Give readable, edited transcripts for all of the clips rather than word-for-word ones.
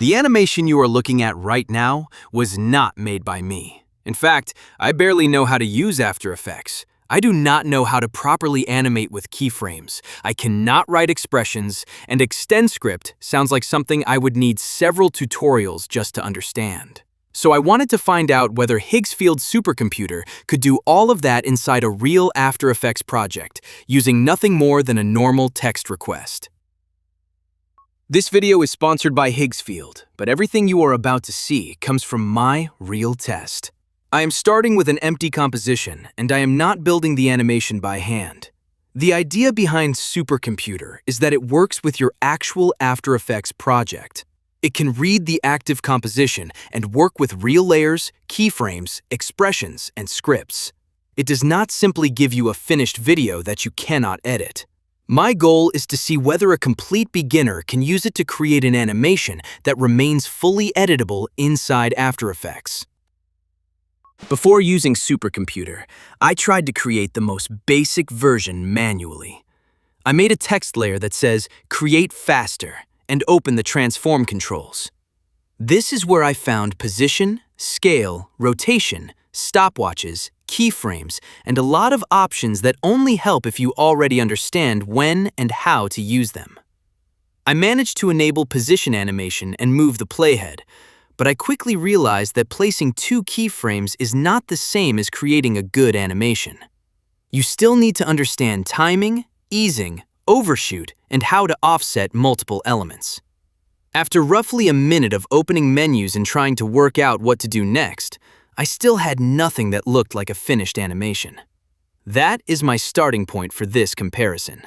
The animation you are looking at right now was not made by me. In fact, I barely know how to use After Effects. I do not know how to properly animate with keyframes. I cannot write expressions, and ExtendScript sounds like something I would need several tutorials just to understand. So I wanted to find out whether Higgsfield Supercomputer could do all of that inside a real After Effects project, using nothing more than a normal text request. This video is sponsored by Higgsfield, but everything you are about to see comes from my real test. I am starting with an empty composition, and I am not building the animation by hand. The idea behind Supercomputer is that it works with your actual After Effects project. It can read the active composition and work with real layers, keyframes, expressions, and scripts. It does not simply give you a finished video that you cannot edit. My goal is to see whether a complete beginner can use it to create an animation that remains fully editable inside After Effects. Before using Supercomputer, I tried to create the most basic version manually. I made a text layer that says, "Create faster," and open the transform controls. This is where I found position, scale, rotation, stopwatches, keyframes, and a lot of options that only help if you already understand when and how to use them. I managed to enable position animation and move the playhead, but I quickly realized that placing 2 keyframes is not the same as creating a good animation. You still need to understand timing, easing, overshoot, and how to offset multiple elements. After roughly a minute of opening menus and trying to work out what to do next, I still had nothing that looked like a finished animation. That is my starting point for this comparison.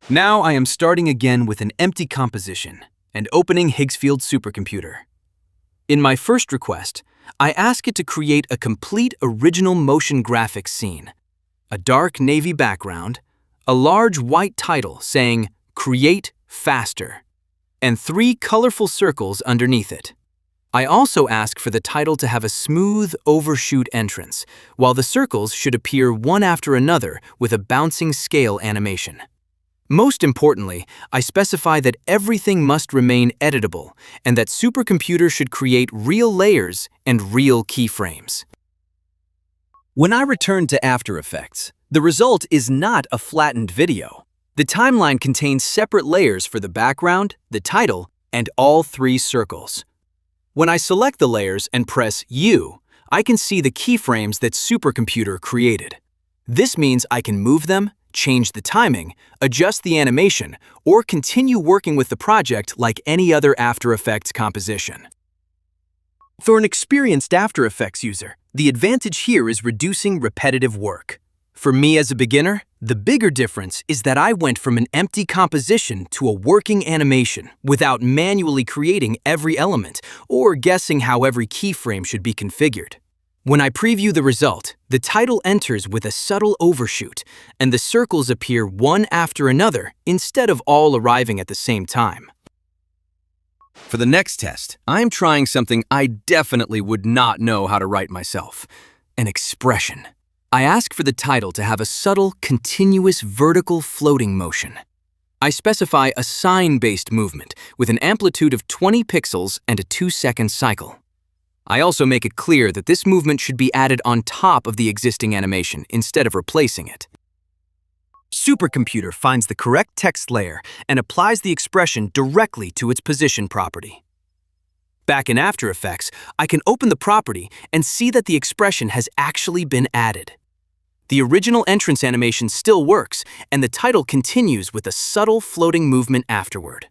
Now I am starting again with an empty composition and opening Higgsfield Supercomputer. In my first request, I ask it to create a complete original motion graphics scene, a dark navy background, a large white title saying, "Create faster," and 3 colorful circles underneath it. I also ask for the title to have a smooth overshoot entrance, while the circles should appear one after another with a bouncing scale animation. Most importantly, I specify that everything must remain editable and that Supercomputer should create real layers and real keyframes. When I return to After Effects, the result is not a flattened video. The timeline contains separate layers for the background, the title, and all 3 circles. When I select the layers and press U, I can see the keyframes that Supercomputer created. This means I can move them, change the timing, adjust the animation, or continue working with the project like any other After Effects composition. For an experienced After Effects user, the advantage here is reducing repetitive work. For me as a beginner, the bigger difference is that I went from an empty composition to a working animation without manually creating every element or guessing how every keyframe should be configured. When I preview the result, the title enters with a subtle overshoot, and the circles appear one after another instead of all arriving at the same time. For the next test, I'm trying something I definitely would not know how to write myself: an expression. I ask for the title to have a subtle, continuous vertical floating motion. I specify a sine-based movement with an amplitude of 20 pixels and a 2-second cycle. I also make it clear that this movement should be added on top of the existing animation instead of replacing it. Supercomputer finds the correct text layer and applies the expression directly to its position property. Back in After Effects, I can open the property and see that the expression has actually been added. The original entrance animation still works, and the title continues with a subtle floating movement afterward.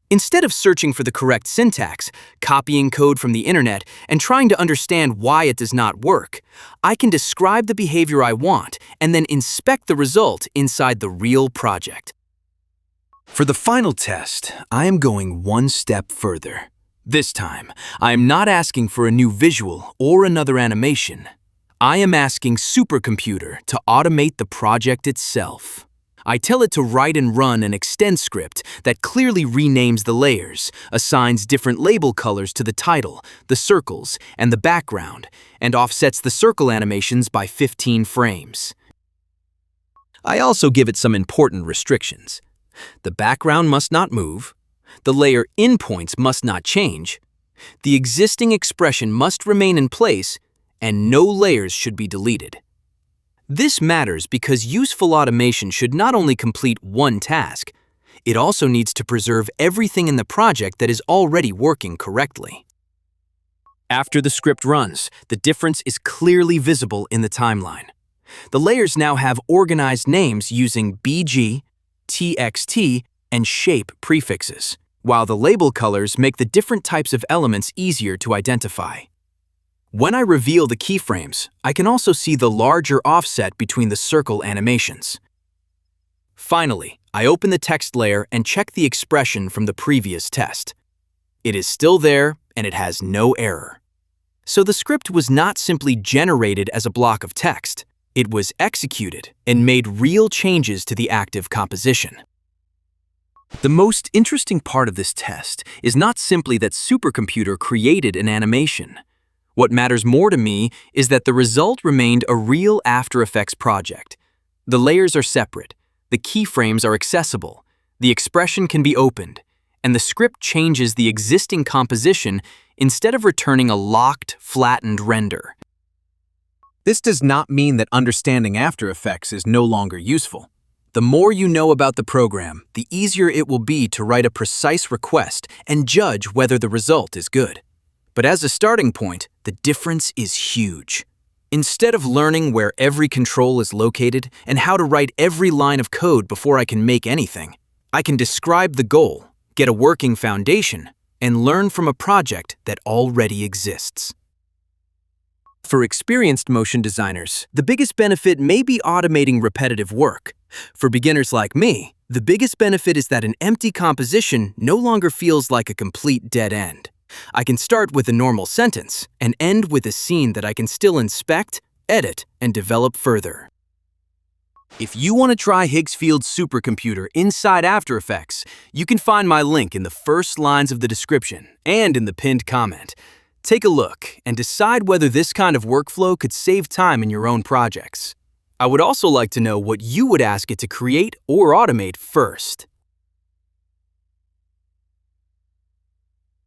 Instead of searching for the correct syntax, copying code from the internet, and trying to understand why it does not work, I can describe the behavior I want and then inspect the result inside the real project. For the final test, I am going one step further. This time, I am not asking for a new visual or another animation. I am asking Supercomputer to automate the project itself. I tell it to write and run an ExtendScript that clearly renames the layers, assigns different label colors to the title, the circles, and the background, and offsets the circle animations by 15 frames. I also give it some important restrictions. The background must not move. The layer endpoints must not change. The existing expression must remain in place, and no layers should be deleted. This matters because useful automation should not only complete one task, it also needs to preserve everything in the project that is already working correctly. After the script runs, the difference is clearly visible in the timeline. The layers now have organized names using BG, TXT, and shape prefixes, while the label colors make the different types of elements easier to identify. When I reveal the keyframes, I can also see the larger offset between the circle animations. Finally, I open the text layer and check the expression from the previous test. It is still there, and it has no error. So the script was not simply generated as a block of text. It was executed and made real changes to the active composition. The most interesting part of this test is not simply that Supercomputer created an animation. What matters more to me is that the result remained a real After Effects project. The layers are separate, the keyframes are accessible, the expression can be opened, and the script changes the existing composition instead of returning a locked, flattened render. This does not mean that understanding After Effects is no longer useful. The more you know about the program, the easier it will be to write a precise request and judge whether the result is good. But as a starting point, the difference is huge. Instead of learning where every control is located and how to write every line of code before I can make anything, I can describe the goal, get a working foundation, and learn from a project that already exists. For experienced motion designers, the biggest benefit may be automating repetitive work. For beginners like me, the biggest benefit is that an empty composition no longer feels like a complete dead end. I can start with a normal sentence and end with a scene that I can still inspect, edit, and develop further. If you want to try Higgsfield Supercomputer inside After Effects, you can find my link in the first lines of the description and in the pinned comment. Take a look and decide whether this kind of workflow could save time in your own projects. I would also like to know what you would ask it to create or automate first.